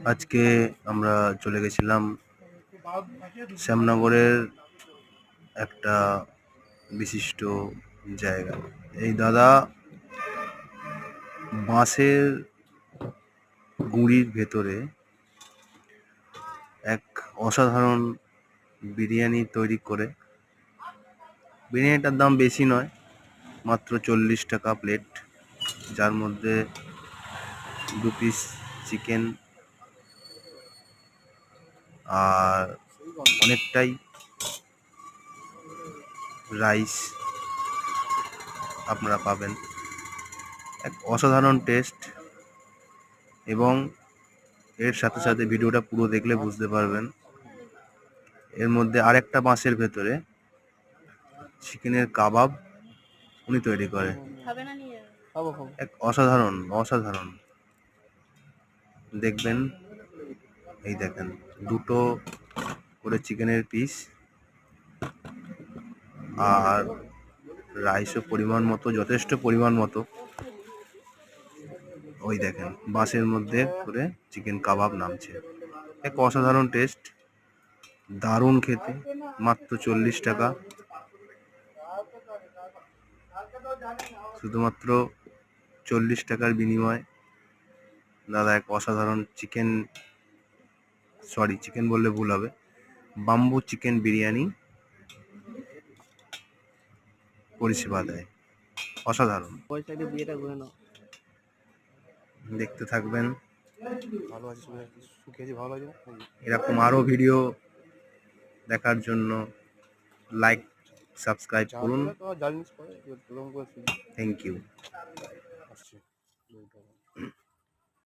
আজকে আমরা চলে গেছিলাম শ্যামনগরের একটা বিশিষ্ট জায়গা। এই দাদা বাঁশের গুঁড়ির ভেতরে এক অসাধারণ বিরিয়ানি তৈরি করে। বিরিয়ানিটার দাম বেশি নয়, মাত্র 40 টাকা প্লেট, যার মধ্যে 2 পিস চিকেন আর অনেকটাই রাইস আপনারা পাবেন। এক অসাধারণ টেস্ট, এবং এর সাথে সাথে ভিডিওটা পুরো দেখলে বুঝতে পারবেন এর মধ্যে আরেকটা বাঁশের ভেতরে চিকেনের কাবাব উনি তৈরি করে। এক অসাধারণ দেখবেন। এই দেখেন, 2টো করে চিকেনের পিস আর রাইসও পরিমাণ মতো, যথেষ্ট পরিমাণ মতো। ওই দেখেন, বাঁশের মধ্যে করে চিকেন কাবাব নামছে। এক অসাধারণ টেস্ট, দারুণ খেতে, মাত্র 40 টাকা। শুধুমাত্র 40 টাকার বিনিময়ে দাদা এক অসাধারণ চিকেন বললে ভুল হবে, বাম্বু চিকেন বিরিয়ানি পরিষেবা দেয়। অসাধারণ, দেখতে থাকবেন। এরকম আরো ভিডিও দেখার জন্য লাইক, সাবস্ক্রাইব করুন। Thank you.